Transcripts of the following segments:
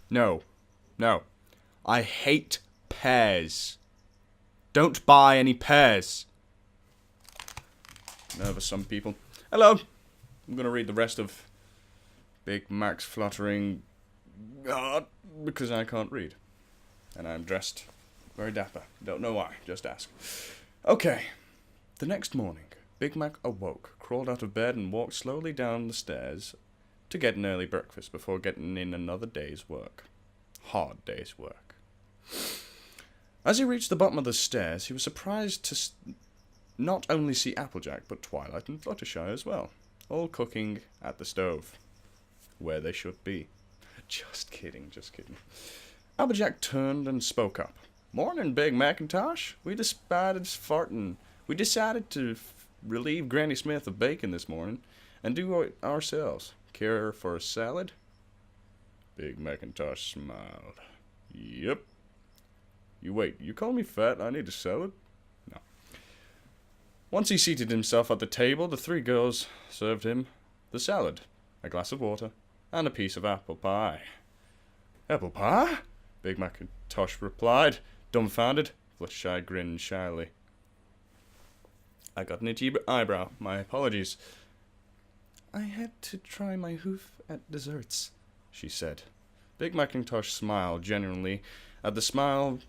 No. No. I hate pears. Don't buy any pears. Nervous some people. Hello. I'm going to read the rest of Big Mac's Fluttering because I can't read. And I'm dressed very dapper. Don't know why. Just ask. Okay. The next morning, Big Mac awoke, crawled out of bed, and walked slowly down the stairs to get an early breakfast before getting in another day's work. Hard day's work. As he reached the bottom of the stairs, he was surprised to not only see Applejack, but Twilight and Fluttershy as well, all cooking at the stove, where they should be. Just kidding, just kidding. Applejack turned and spoke up. Morning, Big Macintosh. We decided to relieve Granny Smith of bacon this morning and do it ourselves. Care for a salad? Big Macintosh smiled. Yep. You call me fat? I need a salad? No. Once he seated himself at the table, the three girls served him the salad, a glass of water, and a piece of apple pie. Apple pie? Big Macintosh replied, dumbfounded. Fluttershy grinned shyly. I got an itchy eyebrow. My apologies. I had to try my hoof at desserts, she said. Big Macintosh smiled genuinely at the smile,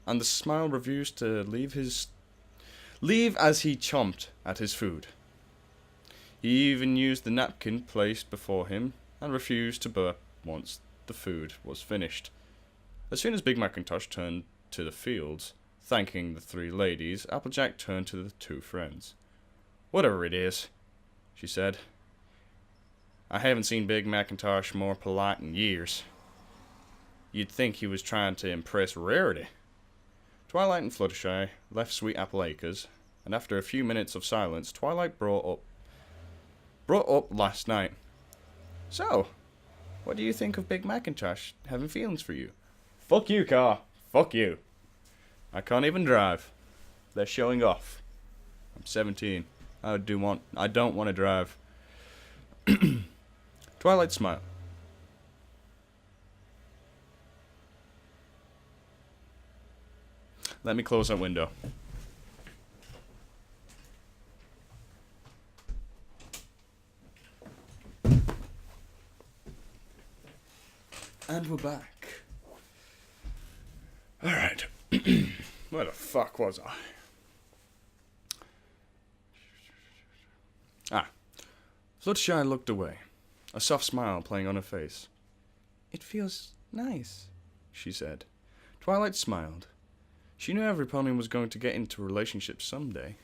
and the smile refused to leave as he chomped at his food. He even used the napkin placed before him and refused to burp once the food was finished. As soon as Big Macintosh turned to the fields, thanking the three ladies, Applejack turned to the two friends. Whatever it is, she said. I haven't seen Big Macintosh more polite in years. You'd think he was trying to impress Rarity. Twilight and Fluttershy left Sweet Apple Acres, and after a few minutes of silence, Twilight brought up last night. So, what do you think of Big Macintosh having feelings for you? Fuck you, car. Fuck you. I can't even drive. They're showing off. I'm 17. I don't want to drive. Twilight smiled. Let me close that window. And we're back. Alright. Where the fuck was I? Fluttershy looked away, a soft smile playing on her face. It feels nice, she said. Twilight smiled. She knew every pony was going to get into relationships someday.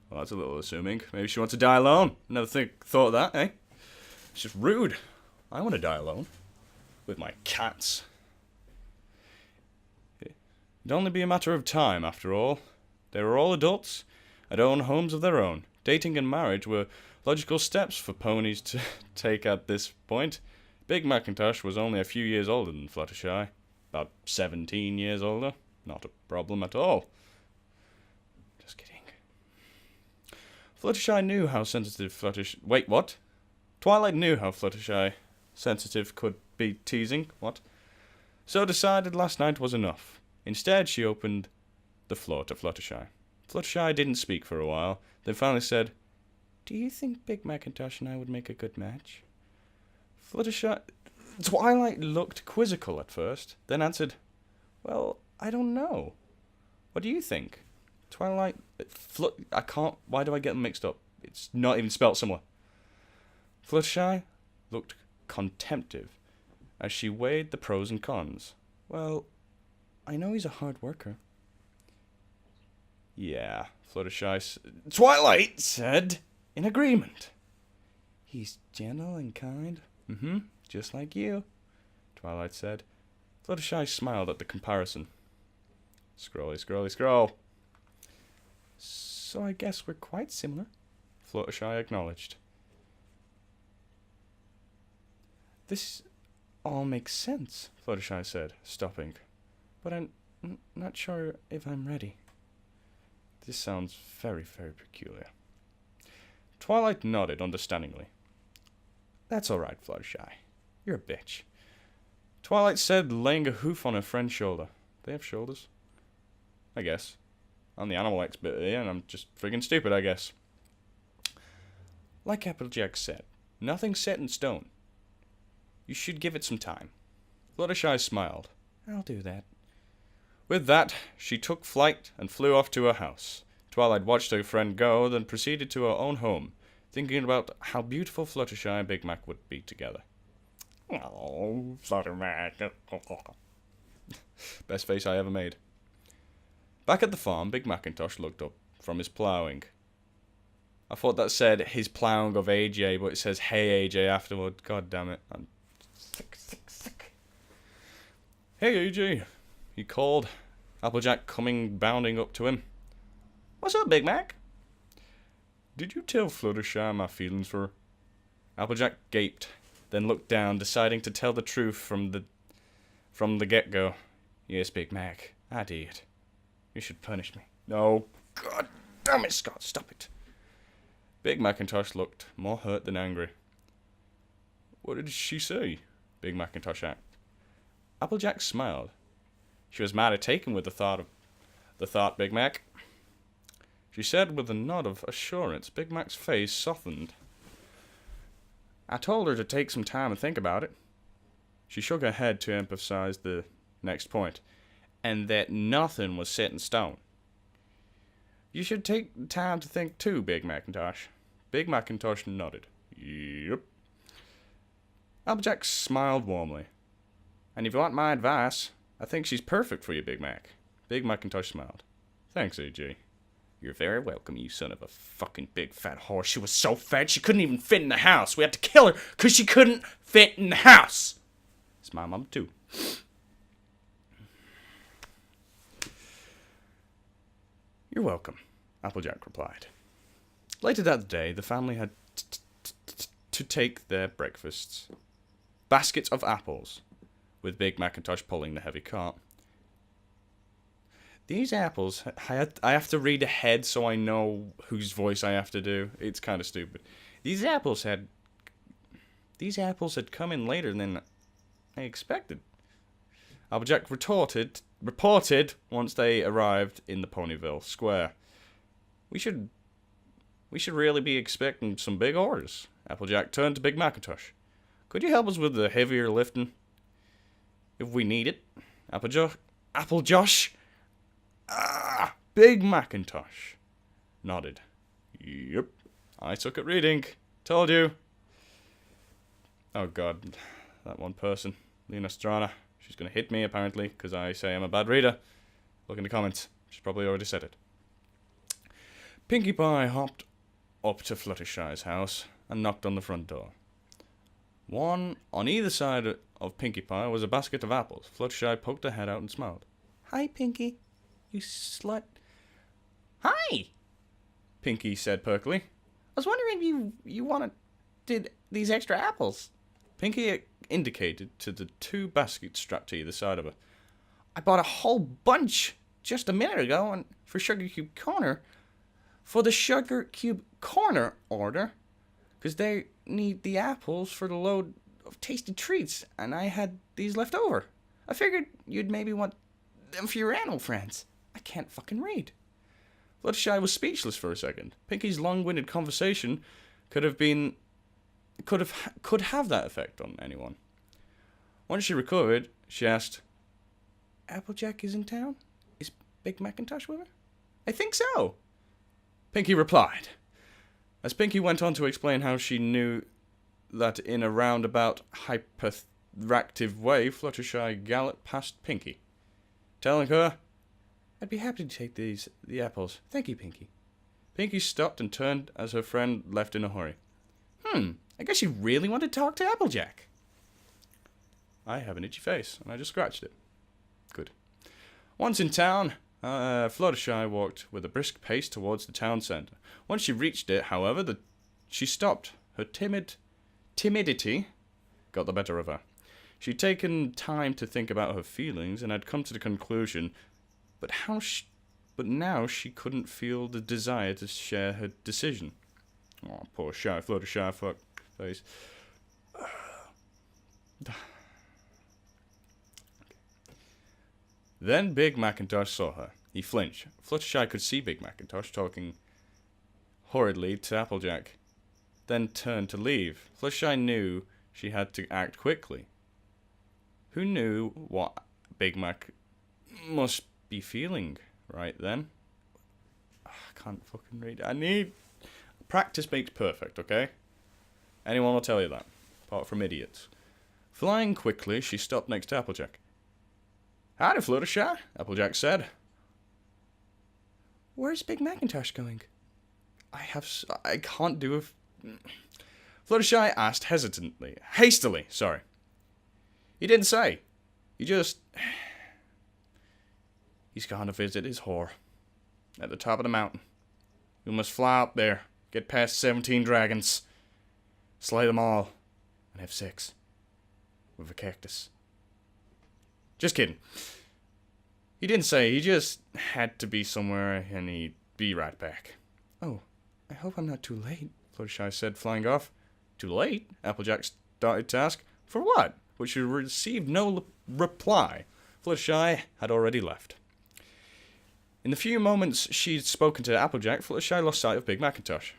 Well, that's a little assuming. Maybe she wants to die alone. Never thought of that, eh? It's just rude. I want to die alone. With my cats. It'd only be a matter of time, after all. They were all adults, had owned homes of their own. Dating and marriage were logical steps for ponies to take at this point. Big Macintosh was only a few years older than Fluttershy. About 17 years older. Not a problem at all. Just kidding. Fluttershy knew how sensitive Fluttershy... Wait, what? Twilight knew how Fluttershy sensitive could be teasing. What? So decided last night was enough. Instead, she opened the floor to Fluttershy. Fluttershy didn't speak for a while, then finally said, Do you think Big Macintosh and I would make a good match? Twilight looked quizzical at first, then answered, Well, I don't know. What do you think? Twilight... Why do I get them mixed up? It's not even spelt somewhere. Fluttershy looked contemptive as she weighed the pros and cons. Well, I know he's a hard worker. Yeah, Twilight said, in agreement. He's gentle and kind. Just like you, Twilight said. Fluttershy smiled at the comparison. Scroll. So I guess we're quite similar, Fluttershy acknowledged. This all makes sense, Fluttershy said, stopping. But I'm not sure if I'm ready. This sounds very, very peculiar. Twilight nodded understandingly. That's all right, Fluttershy. You're a bitch. Twilight said, laying a hoof on her friend's shoulder. They have shoulders? I guess. I'm the animal expert here, and I'm just friggin' stupid, I guess. Like Applejack said, nothing's set in stone. You should give it some time. Fluttershy smiled. I'll do that. With that, she took flight and flew off to her house. Twilight watched her friend go, then proceeded to her own home, thinking about how beautiful Fluttershy and Big Mac would be together. Oh, Fluttermac. Best face I ever made. Back at the farm, Big Macintosh looked up from his ploughing. I thought that said his ploughing of AJ, but it says hey AJ afterward. God damn it. I'm sick. Hey AJ, he called, Applejack coming bounding up to him. What's up, Big Mac? Did you tell Fluttershy my feelings for her? Applejack gaped, then looked down, deciding to tell the truth from the get-go. Yes, Big Mac, I did. You should punish me. No. God damn it, Scott, stop it. Big Macintosh looked more hurt than angry. What did she say? Big Macintosh asked. Applejack smiled. She was mighty taken with the thought, Big Mac. She said with a nod of assurance. Big Mac's face softened. I told her to take some time and think about it. She shook her head to emphasize the next point, and that nothing was set in stone. You should take time to think too, Big Macintosh. Big Macintosh nodded. Yep. Applejack smiled warmly. And if you want my advice, I think she's perfect for you, Big Mac. Big Macintosh smiled. Thanks, AJ. You're very welcome, you son of a fucking big fat horse. She was so fat she couldn't even fit in the house. We had to kill her because she couldn't fit in the house. It's my mom, too. You're welcome, Applejack replied. Later that day, the family had to take their breakfasts. Baskets of apples, with Big Macintosh pulling the heavy cart. These apples, I have to read ahead so I know whose voice I have to do. It's kind of stupid. These apples had come in later than I expected. Applejack reported once they arrived in the Ponyville Square. We should really be expecting some big orders. Applejack turned to Big Macintosh. Could you help us with the heavier lifting? If we need it. Applejosh? Big Macintosh nodded. Yep, I suck at reading. Told you. Oh god, that one person, Lena Strana. She's gonna hit me apparently because I say I'm a bad reader. Look in the comments. She's probably already said it. Pinkie Pie hopped up to Fluttershy's house and knocked on the front door. One on either side of Pinkie Pie was a basket of apples. Fluttershy poked her head out and smiled. Hi, Pinkie. You slut. Hi, Pinkie said perkily. I was wondering if you wanted these extra apples. Pinkie indicated to the two baskets strapped to either side of her. I bought a whole bunch just a minute ago and for the Sugar Cube Corner order, because they need the apples for the load of tasty treats, and I had these left over. I figured you'd maybe want them for your animal friends. I can't fucking read. Fluttershy was speechless for a second. Pinkie's long-winded conversation could have that effect on anyone. Once she recovered, she asked, Applejack is in town? Is Big Macintosh with her? I think so, Pinkie replied. As Pinkie went on to explain how she knew that in a roundabout, hyperactive way, Fluttershy galloped past Pinkie, telling her, I'd be happy to take the apples. Thank you, Pinkie. Pinkie stopped and turned as her friend left in a hurry. I guess you really want to talk to Applejack. I have an itchy face, and I just scratched it. Good. Once in town, Fluttershy walked with a brisk pace towards the town centre. Once she reached it, however, she stopped. Her timidity got the better of her. She'd taken time to think about her feelings and had come to the conclusion, but now she couldn't feel the desire to share her decision. Oh, poor shy Fluttershy fuck face. Then Big Macintosh saw her. He flinched. Fluttershy could see Big Macintosh talking hurriedly to Applejack, then turned to leave. Fluttershy knew she had to act quickly. Who knew what Big Mac must be feeling right then? I can't fucking read. I need... Practice makes perfect, okay? Anyone will tell you that. Apart from idiots. Flying quickly, she stopped next to Applejack. "Howdy, Fluttershy," Applejack said. "Where's Big Macintosh going?" I can't do a... Fluttershy asked hastily, sorry. "He didn't say. He just... He's gone to visit his whore. At the top of the mountain. We must fly up there, get past 17 dragons, slay them all, and have sex. With a cactus." Just kidding. He didn't say. He just had to be somewhere, and he'd be right back. "Oh, I hope I'm not too late," Fluttershy said, flying off. "Too late?" Applejack started to ask. "For what?" But she received no reply. Fluttershy had already left. In the few moments she'd spoken to Applejack, Fluttershy lost sight of Big Macintosh.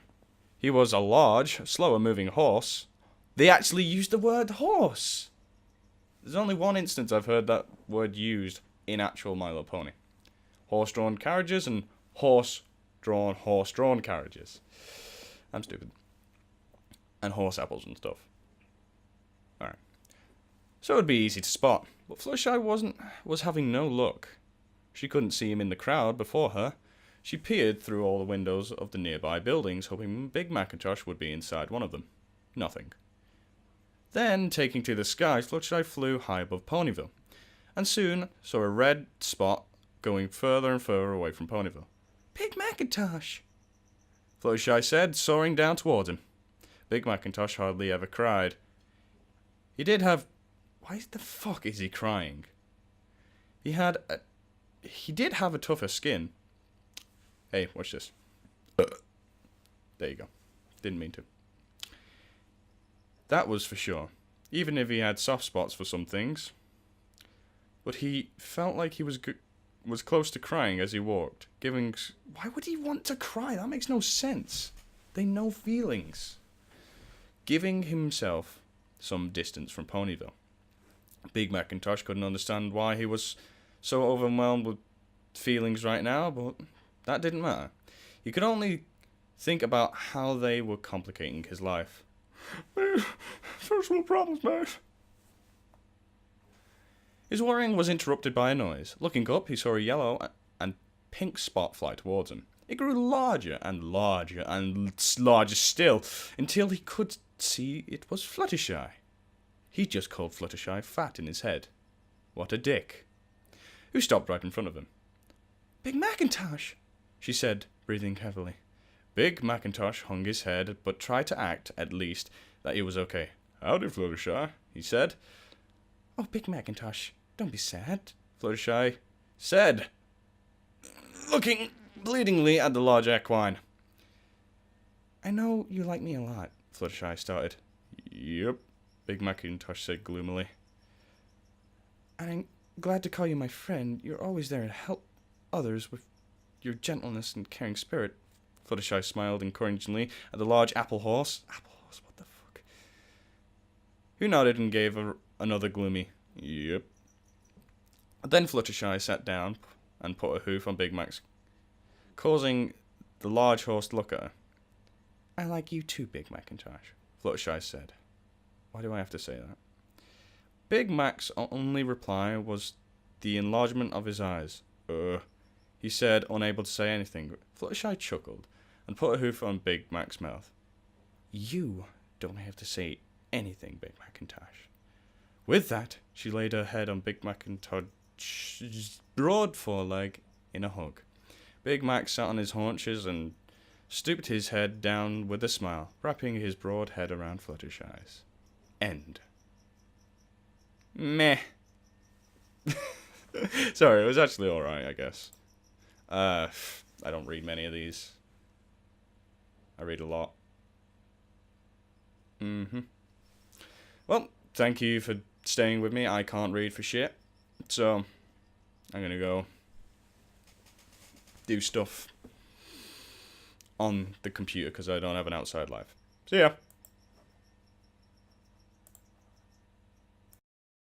He was a large, slower-moving horse. They actually used the word horse! There's only one instance I've heard that word used in actual My Little Pony. Horse-drawn carriages and horse-drawn carriages. I'm stupid. And horse apples and stuff. Alright. So it would be easy to spot. But Fluttershy was having no luck. She couldn't see him in the crowd before her. She peered through all the windows of the nearby buildings, hoping Big Macintosh would be inside one of them. Nothing. Then, taking to the skies, Fluttershy flew high above Ponyville, and soon saw a red spot going further and further away from Ponyville. "Big Macintosh!" Fluttershy said, soaring down towards him. Big Macintosh hardly ever cried. He did have... Why the fuck is he crying? He did have a tougher skin. Hey, watch this. There you go. Didn't mean to. That was for sure. Even if he had soft spots for some things. But he felt like he was close to crying as he walked. Why would he want to cry? That makes no sense. They know feelings. Giving himself some distance from Ponyville. Big Macintosh couldn't understand why he was so overwhelmed with feelings right now, but that didn't matter. He could only think about how they were complicating his life. "First world problems, mate." His worrying was interrupted by a noise. Looking up, he saw a yellow and pink spot fly towards him. It grew larger and larger and larger still, until he could see it was Fluttershy. He just called Fluttershy fat in his head. What a dick. Who stopped right in front of him. "Big Macintosh," she said, breathing heavily. Big Macintosh hung his head, but tried to act, at least, that he was okay. "Howdy, Fluttershy," he said. "Oh, Big Macintosh, don't be sad," Fluttershy said, looking pleadingly at the large equine. "I know you like me a lot," Fluttershy started. "Yep," Big Macintosh said gloomily. "And I'm glad to call you my friend. You're always there to help others with your gentleness and caring spirit." Fluttershy smiled encouragingly at the large apple horse. Apple horse, what the fuck? Who nodded and gave another gloomy, "Yep." Then Fluttershy sat down and put a hoof on Big Mac's, causing the large horse to look at her. "I like you too, Big Macintosh," Fluttershy said. Why do I have to say that? Big Mac's only reply was the enlargement of his eyes. He said, unable to say anything. Fluttershy chuckled and put a hoof on Big Mac's mouth. "You don't have to say anything, Big Macintosh." With that, she laid her head on Big Macintosh's broad foreleg in a hug. Big Mac sat on his haunches and stooped his head down with a smile, wrapping his broad head around Fluttershy's. End. Meh. Sorry, it was actually alright, I guess. I don't read many of these. I read a lot. Well, thank you for staying with me. I can't read for shit. So, I'm gonna go do stuff on the computer because I don't have an outside life. See ya.